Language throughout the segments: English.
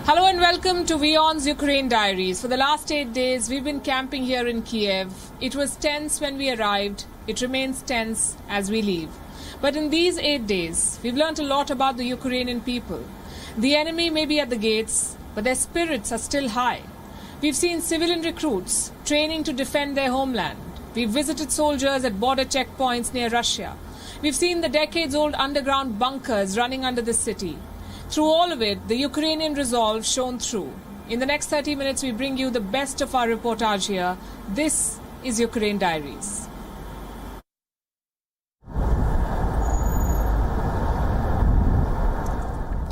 Hello and welcome to WION's Ukraine Diaries. For the last 8 days, we've been camping here in Kyiv. It was tense when we arrived. It remains tense as we leave. But in these 8 days, we've learned a lot about the Ukrainian people. The enemy may be at the gates, but their spirits are still high. We've seen civilian recruits training to defend their homeland. We've visited soldiers at border checkpoints near Russia. We've seen the decades-old underground bunkers running under the city. Through all of it, the Ukrainian resolve shone through. In the next 30 minutes, we bring you the best of our reportage here. This is Ukraine Diaries.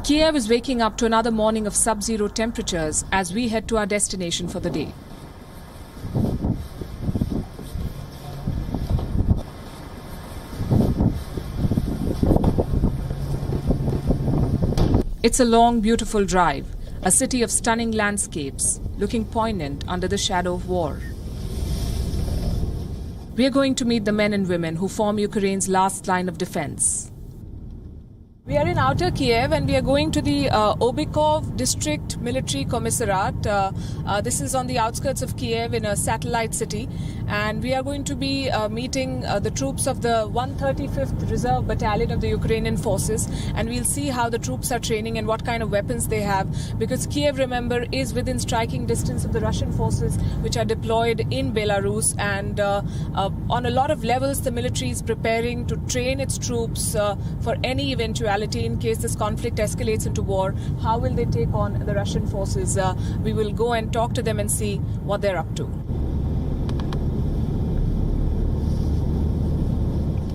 Kyiv is waking up to another morning of sub-zero temperatures as we head to our destination for the day. It's a long, beautiful drive, a city of stunning landscapes, looking poignant under the shadow of war. We are going to meet the men and women who form Ukraine's last line of defense. We are in outer Kyiv and we are going to the Obykov District Military Commissariat. This is on the outskirts of Kyiv in a satellite city. And we are going to be meeting the troops of the 135th Reserve Battalion of the Ukrainian Forces. And we'll see how the troops are training and what kind of weapons they have. Because Kyiv, remember, is within striking distance of the Russian forces which are deployed in Belarus. And on a lot of levels, the military is preparing to train its troops for any eventuality. In case this conflict escalates into war, how will they take on the Russian forces? We will go and talk to them and see what they're up to.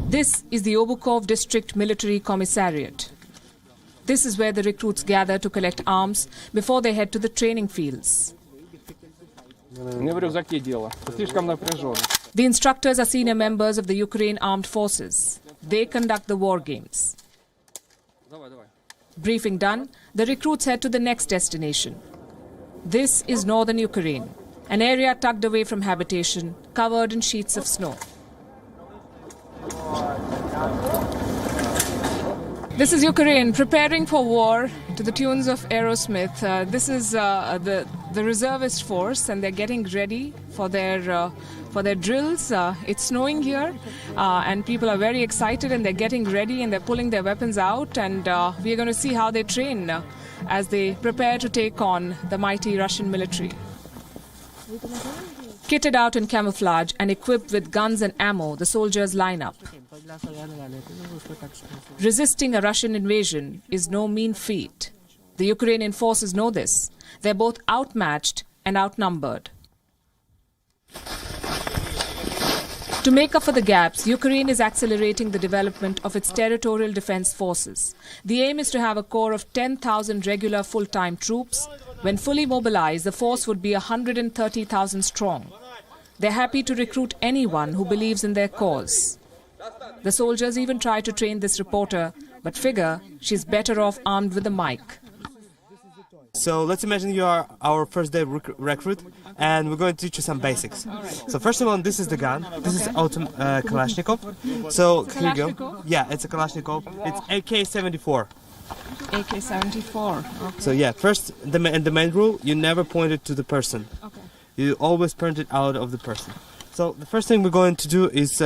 This is the Obykov District Military Commissariat. This is where the recruits gather to collect arms before they head to the training fields. The instructors are senior members of the Ukraine Armed Forces. They conduct the war games. Briefing done, the recruits head to the next destination. This is northern Ukraine, an area tucked away from habitation, covered in sheets of snow. This is Ukraine preparing for war to the tunes of Aerosmith. This is the reservist force, and they're getting ready for their drills. It's snowing here, and people are very excited, and they're getting ready, and they're pulling their weapons out, and we're going to see how they train as they prepare to take on the mighty Russian military. Kitted out in camouflage and equipped with guns and ammo, the soldiers line up. Resisting a Russian invasion is no mean feat. The Ukrainian forces know this. They're both outmatched and outnumbered. To make up for the gaps, Ukraine is accelerating the development of its territorial defense forces. The aim is to have a corps of 10,000 regular full-time troops. When fully mobilized, the force would be 130,000 strong. They're happy to recruit anyone who believes in their cause. The soldiers even try to train this reporter, but figure she's better off armed with a mic. So let's imagine you are our first day recruit, and we're going to teach you some basics. So first of all, this is the gun. This is Kalashnikov. So here you go. Yeah, it's a Kalashnikov. It's AK-74. AK-74. Okay. So yeah, first the main rule: you never point it to the person. Okay. You always point it out of the person. So the first thing we're going to do is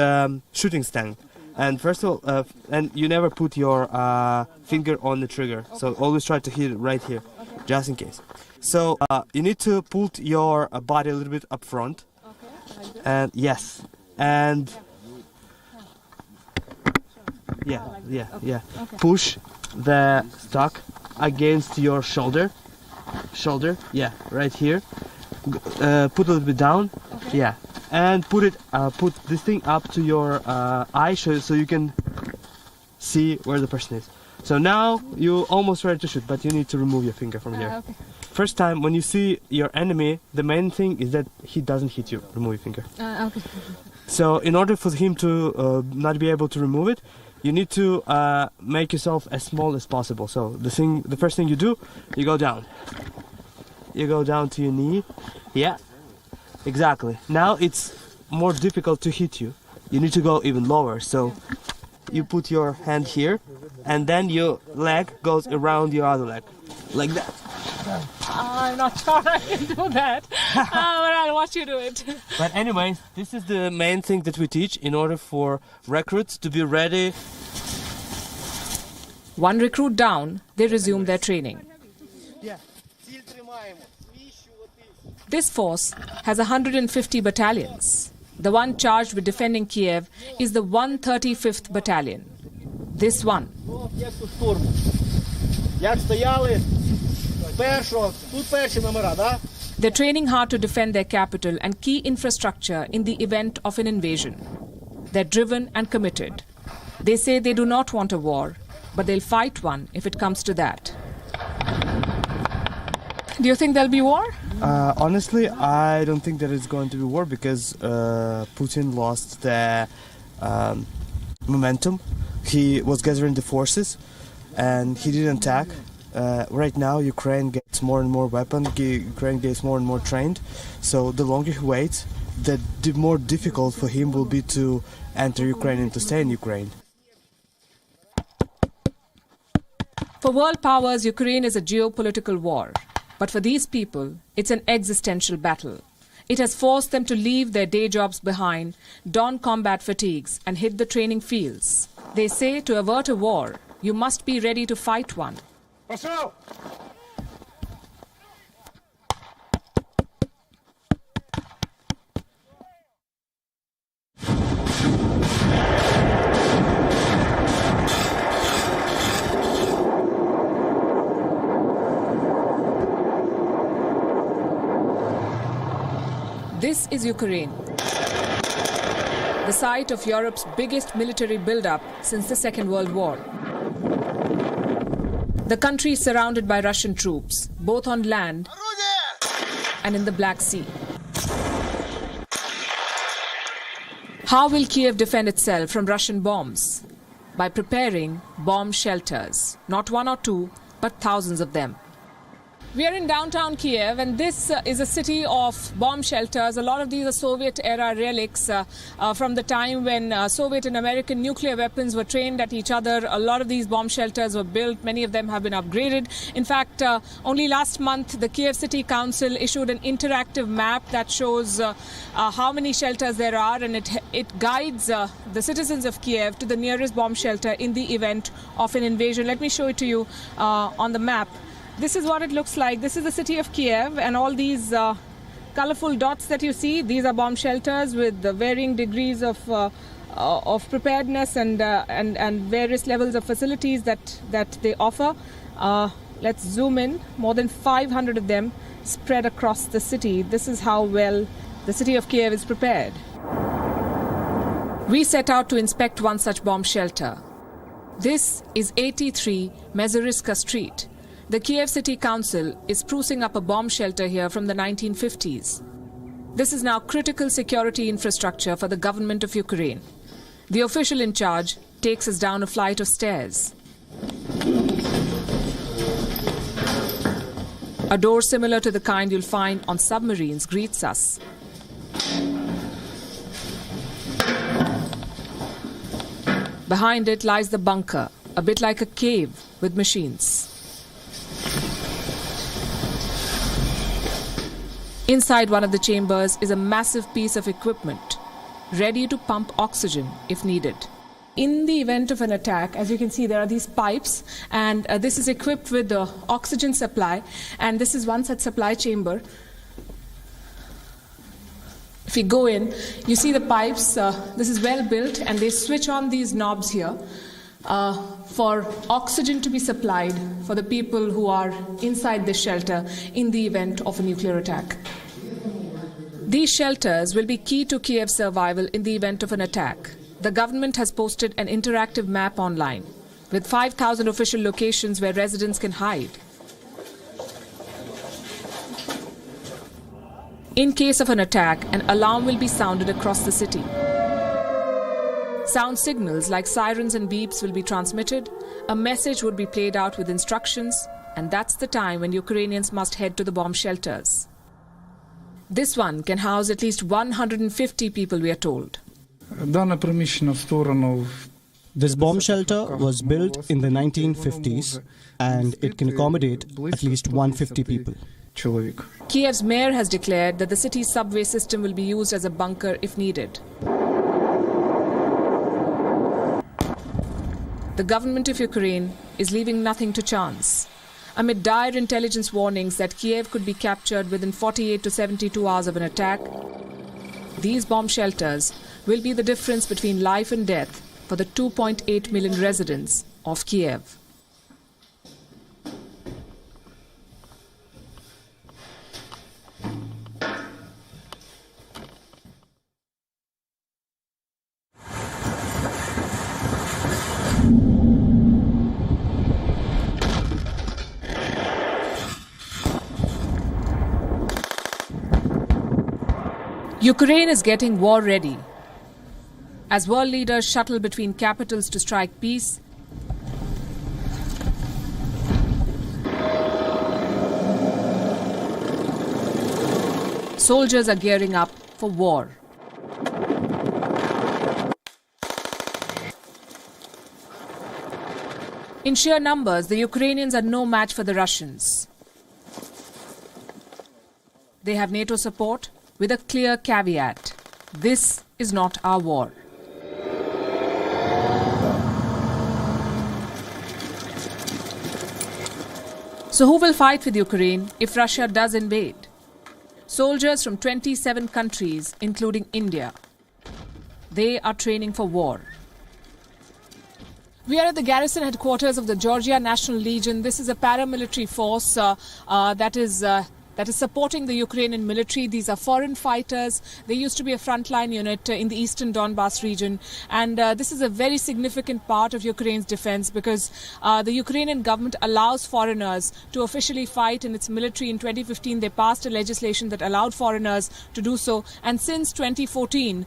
shooting stand. And first of all, and you never put your finger on the trigger. So always try to hit it right here, just in case. So you need to put your body a little bit up front. Okay. Like this? And yes, and yeah. Okay. Push the stock against your shoulder. Yeah, right here. Put a little bit down. Okay. Yeah. And put this thing up to your eye so you can see where the person is. So now you're almost ready to shoot, but you need to remove your finger from here. Okay. First time when you see your enemy, the main thing is that he doesn't hit you. Remove your finger. Okay. So in order for him to not be able to remove it, you need to make yourself as small as possible. So the first thing you do, you go down. You go down to your knee. Yeah. Exactly. Now it's more difficult to hit you. You need to go even lower. So you put your hand here, and then your leg goes around your other leg. like that. I'm not sure I can do that, but I'll watch you do it. But anyways, this is the main thing that we teach in order for recruits to be ready. One recruit down, they resume their training. This force has 150 battalions. The one charged with defending Kyiv is the 135th Battalion. This one. They're training hard to defend their capital and key infrastructure in the event of an invasion. They're driven and committed. They say they do not want a war, but they'll fight one if it comes to that. Do you think there'll be war? Honestly, I don't think that it's going to be war because Putin lost the momentum. He was gathering the forces and he didn't attack. Right now, Ukraine gets more and more weapons, Ukraine gets more and more trained. So the longer he waits, the more difficult for him will be to enter Ukraine and to stay in Ukraine. For world powers, Ukraine is a geopolitical war. But for these people, it's an existential battle. It has forced them to leave their day jobs behind, don combat fatigues, and hit the training fields. They say to avert a war, you must be ready to fight one. This is Ukraine, the site of Europe's biggest military build-up since the Second World War. The country is surrounded by Russian troops, both on land and in the Black Sea. How will Kyiv defend itself from Russian bombs? By preparing bomb shelters, not one or two, but thousands of them. We are in downtown Kyiv, and this is a city of bomb shelters. A lot of these are Soviet-era relics from the time when Soviet and American nuclear weapons were trained at each other. A lot of these bomb shelters were built. Many of them have been upgraded. In fact, only last month, the Kyiv City Council issued an interactive map that shows how many shelters there are, and it guides the citizens of Kyiv to the nearest bomb shelter in the event of an invasion. Let me show it to you on the map. This is what it looks like. This is the city of Kyiv, and all these colorful dots that you see, these are bomb shelters with varying degrees of preparedness and various levels of facilities that they offer. Let's zoom in. More than 500 of them spread across the city. This is how well the city of Kyiv is prepared. We set out to inspect one such bomb shelter. This is 83 Mezeriska Street. The Kyiv City Council is sprucing up a bomb shelter here from the 1950s. This is now critical security infrastructure for the government of Ukraine. The official in charge takes us down a flight of stairs. A door similar to the kind you'll find on submarines greets us. Behind it lies the bunker, a bit like a cave with machines. Inside one of the chambers is a massive piece of equipment, ready to pump oxygen if needed. In the event of an attack, as you can see, there are these pipes, and this is equipped with the oxygen supply, and this is one such supply chamber. If you go in, you see the pipes. This is well built, and they switch on these knobs here for oxygen to be supplied for the people who are inside this shelter in the event of a nuclear attack. These shelters will be key to Kyiv's survival in the event of an attack. The government has posted an interactive map online with 5,000 official locations where residents can hide. In case of an attack, an alarm will be sounded across the city. Sound signals like sirens and beeps will be transmitted. A message would be played out with instructions, and that's the time when Ukrainians must head to the bomb shelters. This one can house at least 150 people, we are told. Дане приміщення створено This bomb shelter was built in the 1950s and it can accommodate at least 150 people. Kyiv's mayor has declared that the city's subway system will be used as a bunker if needed. The government of Ukraine is leaving nothing to chance. Amid dire intelligence warnings that Kyiv could be captured within 48 to 72 hours of an attack, these bomb shelters will be the difference between life and death for the 2.8 million residents of Kyiv. Ukraine is getting war ready. As world leaders shuttle between capitals to strike peace, soldiers are gearing up for war. In sheer numbers, the Ukrainians are no match for the Russians. They have NATO support with a clear caveat: this is not our war. So who will fight with Ukraine if Russia does invade? Soldiers from 27 countries, including India. They are training for war. We are at the garrison headquarters of the Georgian National Legion. This is a paramilitary force that is supporting the Ukrainian military. These are foreign fighters. They used to be a frontline unit in the eastern Donbas region. And this is a very significant part of Ukraine's defense because the Ukrainian government allows foreigners to officially fight in its military. In 2015, they passed a legislation that allowed foreigners to do so. And since 2014,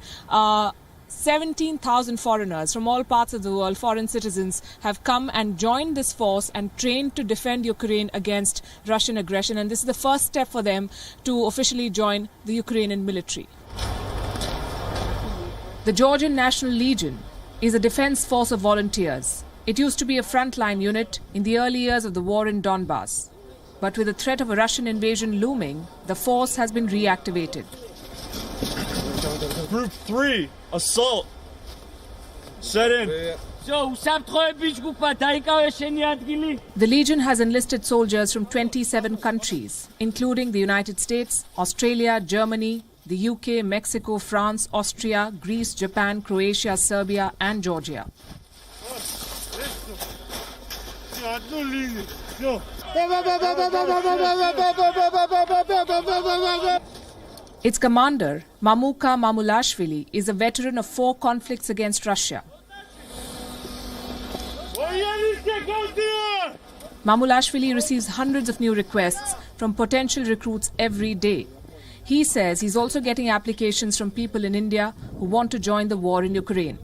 17,000 foreigners from all parts of the world, foreign citizens, have come and joined this force and trained to defend Ukraine against Russian aggression. And this is the first step for them to officially join the Ukrainian military. The Georgian National Legion is a defense force of volunteers. It used to be a frontline unit in the early years of the war in Donbas. But with the threat of a Russian invasion looming, the force has been reactivated. Group 3, assault. Set in. The Legion has enlisted soldiers from 27 countries, including the United States, Australia, Germany, the UK, Mexico, France, Austria, Greece, Japan, Croatia, Serbia, and Georgia. Its commander, Mamuka Mamulashvili, is a veteran of 4 conflicts against Russia. Mamulashvili receives hundreds of new requests from potential recruits every day. He says he's also getting applications from people in India who want to join the war in Ukraine.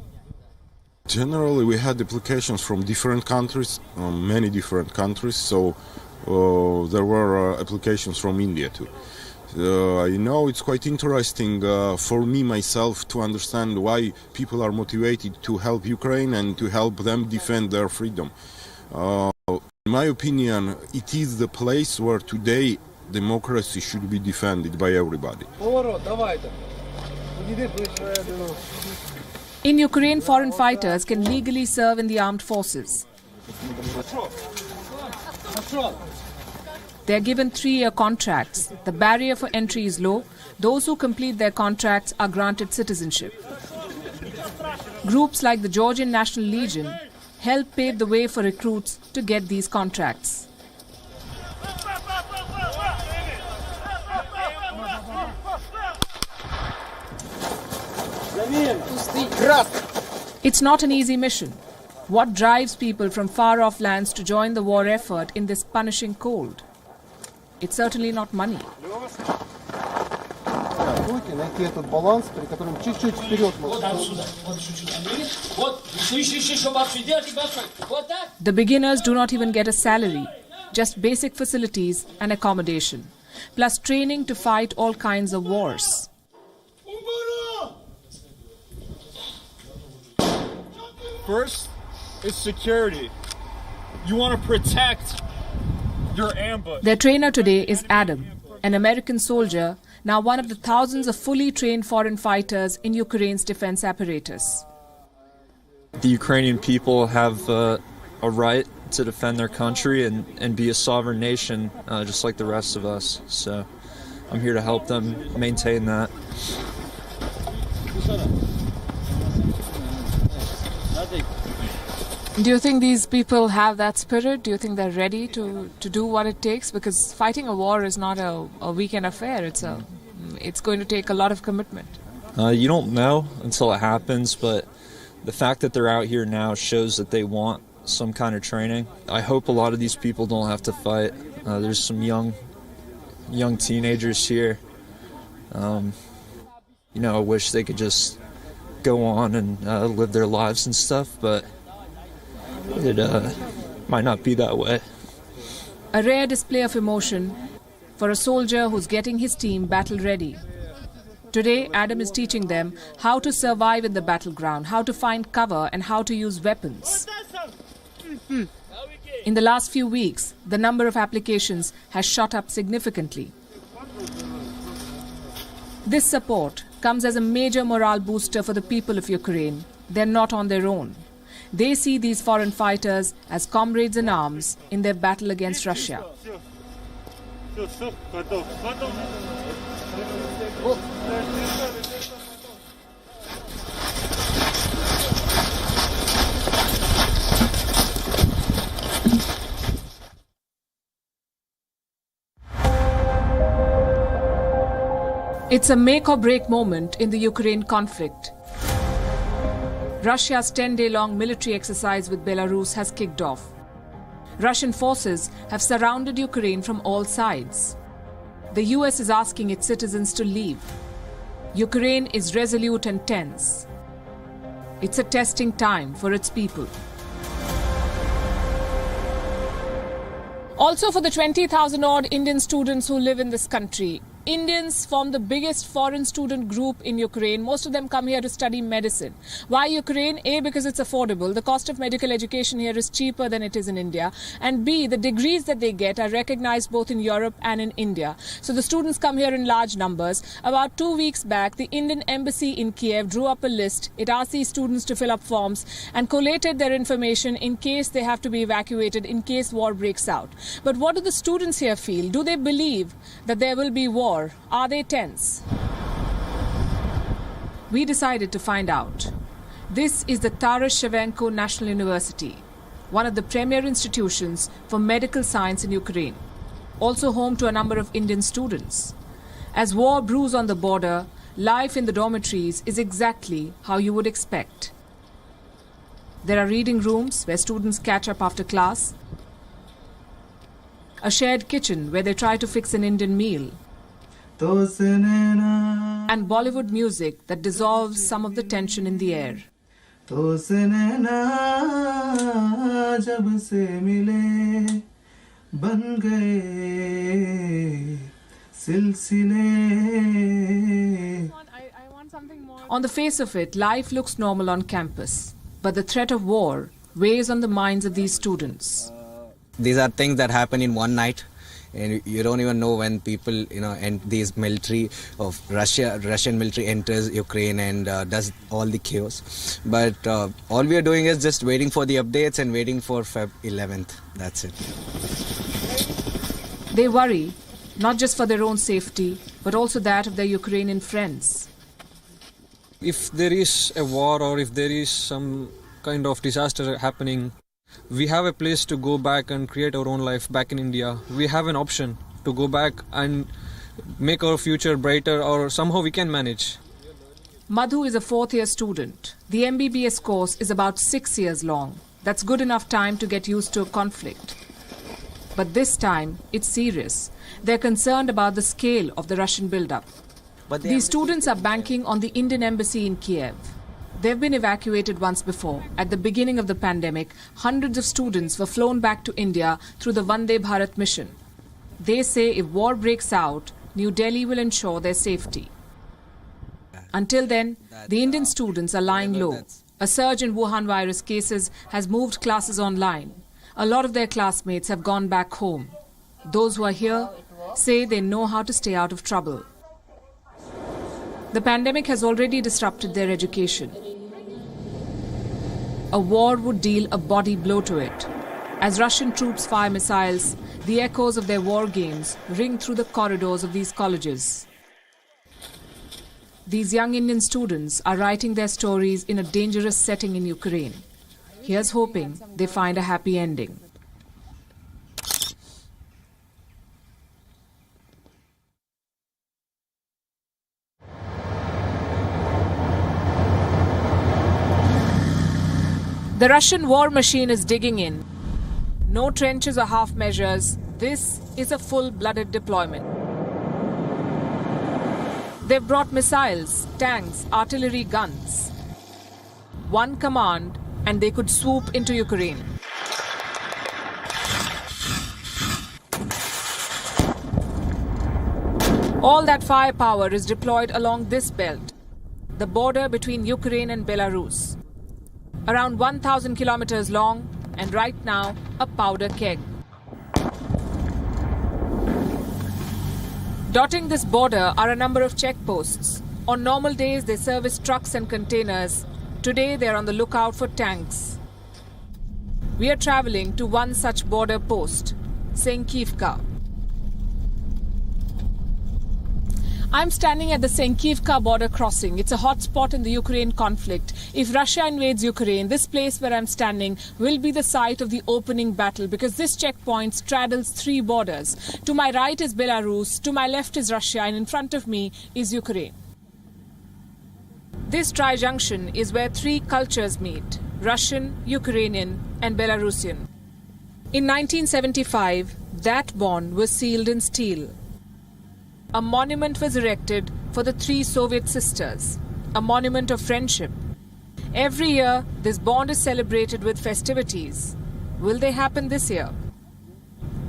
Generally, we had applications from different countries, many different countries, so there were applications from India too. I know it's quite interesting for me myself to understand why people are motivated to help Ukraine and to help them defend their freedom. In my opinion, it is the place where today democracy should be defended by everybody. In Ukraine, foreign fighters can legally serve in the armed forces. They are given 3-year contracts. The barrier for entry is low. Those who complete their contracts are granted citizenship. Groups like the Georgian National Legion help pave the way for recruits to get these contracts. It's not an easy mission. What drives people from far-off lands to join the war effort in this punishing cold? It's certainly not money. The beginners do not even get a salary, just basic facilities and accommodation, plus training to fight all kinds of wars. First, is security. You want to protect your ambush. Their trainer today is Adam, an American soldier, now one of the thousands of fully trained foreign fighters in Ukraine's defense apparatus. The Ukrainian people have a right to defend their country and be a sovereign nation, just like the rest of us. So I'm here to help them maintain that. Do you think these people have that spirit? Do you think they're ready to do what it takes? Because fighting a war is not a weekend affair. It's going to take a lot of commitment. You don't know until it happens, but the fact that they're out here now shows that they want some kind of training. I hope a lot of these people don't have to fight. There's some young teenagers here. I wish they could just go on and live their lives and stuff, but it might not be that way. A rare display of emotion for a soldier who's getting his team battle ready. Today, Adam is teaching them how to survive in the battleground, how to find cover and how to use weapons. In the last few weeks, the number of applications has shot up significantly. This support comes as a major morale booster for the people of Ukraine. They're not on their own. They see these foreign fighters as comrades in arms in their battle against Russia. It's a make or break moment in the Ukraine conflict. Russia's 10-day-long military exercise with Belarus has kicked off. Russian forces have surrounded Ukraine from all sides. The US is asking its citizens to leave. Ukraine is resolute and tense. It's a testing time for its people. Also for the 20,000-odd Indian students who live in this country. Indians form the biggest foreign student group in Ukraine. Most of them come here to study medicine. Why Ukraine? A, because it's affordable. The cost of medical education here is cheaper than it is in India. And B, the degrees that they get are recognized both in Europe and in India. So the students come here in large numbers. About 2 weeks back, the Indian embassy in Kyiv drew up a list. It asked these students to fill up forms and collated their information in case they have to be evacuated, in case war breaks out. But what do the students here feel? Do they believe that there will be war? Are they tense? We decided to find out. This is the Taras Shevchenko National University, one of the premier institutions for medical science in Ukraine, also home to a number of Indian students. As war brews on the border, life in the dormitories is exactly how you would expect. There are reading rooms where students catch up after class, a shared kitchen where they try to fix an Indian meal, and Bollywood music that dissolves some of the tension in the air. On the face of it, life looks normal on campus, but the threat of war weighs on the minds of these students. These are things that happen in one night. And you don't even know when people, and these military of Russian military enters Ukraine and does all the chaos. But all we are doing is just waiting for the updates and waiting for Feb 11th. That's it. They worry, not just for their own safety, but also that of their Ukrainian friends. If there is a war or if there is some kind of disaster happening, we have a place to go back and create our own life back in India. We have an option to go back and make our future brighter, or somehow we can manage. Madhu is a fourth-year student. The MBBS course is about 6 years long. That's good enough time to get used to a conflict. But this time, it's serious. They're concerned about the scale of the Russian buildup. These students are banking on the Indian embassy in Kyiv. They've been evacuated once before. At the beginning of the pandemic, hundreds of students were flown back to India through the Vande Bharat mission. They say if war breaks out, New Delhi will ensure their safety. Until then, the Indian students are lying low. A surge in Wuhan virus cases has moved classes online. A lot of their classmates have gone back home. Those who are here say they know how to stay out of trouble. The pandemic has already disrupted their education. A war would deal a body blow to it. As Russian troops fire missiles, the echoes of their war games ring through the corridors of these colleges. These young Indian students are writing their stories in a dangerous setting in Ukraine. Here's hoping they find a happy ending. The Russian war machine is digging in. No trenches or half measures. This is a full-blooded deployment. They've brought missiles, tanks, artillery, guns. One command and they could swoop into Ukraine. All that firepower is deployed along this belt, the border between Ukraine and Belarus. Around 1,000 kilometers long and right now a powder keg. Dotting this border are a number of checkposts. On normal days, they service trucks and containers. Today, they are on the lookout for tanks. We are traveling to one such border post, Kyiv. I'm standing at the Kyiv border crossing. It's a hot spot in the Ukraine conflict. If Russia invades Ukraine, this place where I'm standing will be the site of the opening battle because this checkpoint straddles three borders. To my right is Belarus, to my left is Russia, and in front of me is Ukraine. This tri-junction is where three cultures meet: Russian, Ukrainian, and Belarusian. In 1975, that bond was sealed in steel. A monument was erected for the three Soviet sisters, a monument of friendship. Every year, this bond is celebrated with festivities. Will they happen this year?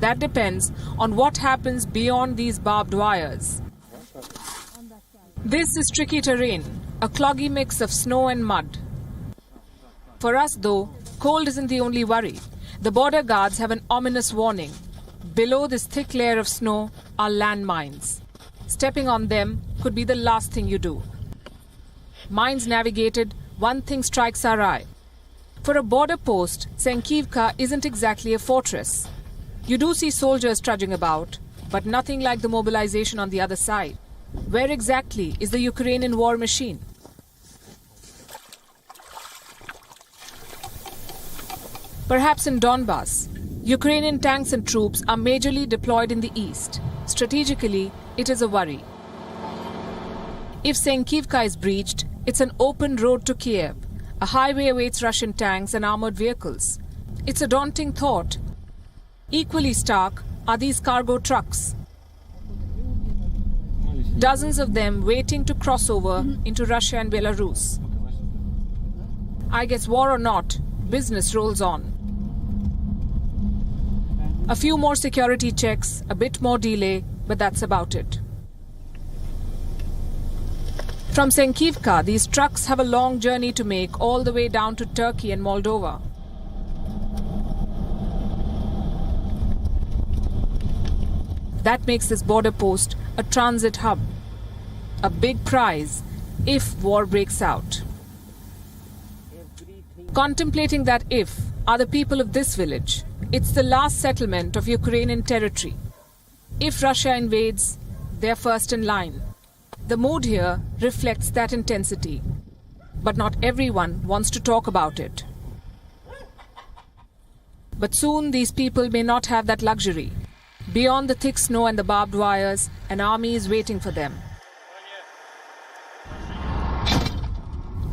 That depends on what happens beyond these barbed wires. This is tricky terrain, a cloggy mix of snow and mud. For us, though, cold isn't the only worry. The border guards have an ominous warning. Below this thick layer of snow are landmines. Stepping on them could be the last thing you do. Mines navigated, one thing strikes our eye. For a border post, Kyiv isn't exactly a fortress. You do see soldiers trudging about, but nothing like the mobilization on the other side. Where exactly is the Ukrainian war machine? Perhaps in Donbass. Ukrainian tanks and troops are majorly deployed in the east. Strategically, it is a worry. If Kyiv is breached, it's an open road to Kyiv. A highway awaits Russian tanks and armored vehicles. It's a daunting thought. Equally stark are these cargo trucks. Dozens of them waiting to cross over into Russia and Belarus. I guess war or not, business rolls on. A few more security checks, a bit more delay, but that's about it. From Kyiv, these trucks have a long journey to make all the way down to Turkey and Moldova. That makes this border post a transit hub, a big prize if war breaks out. Contemplating that if are the people of this village. It's the last settlement of Ukrainian territory. If Russia invades, they're first in line. The mood here reflects that intensity. But not everyone wants to talk about it. But soon these people may not have that luxury. Beyond the thick snow and the barbed wires, an army is waiting for them.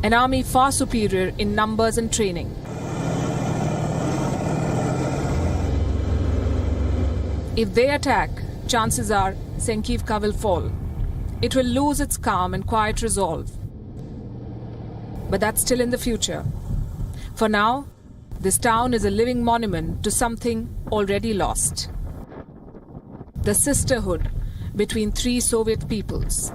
An army far superior in numbers and training. If they attack, chances are Kyiv will fall. It will lose its calm and quiet resolve. But that's still in the future. For now, this town is a living monument to something already lost. The sisterhood between three Soviet peoples.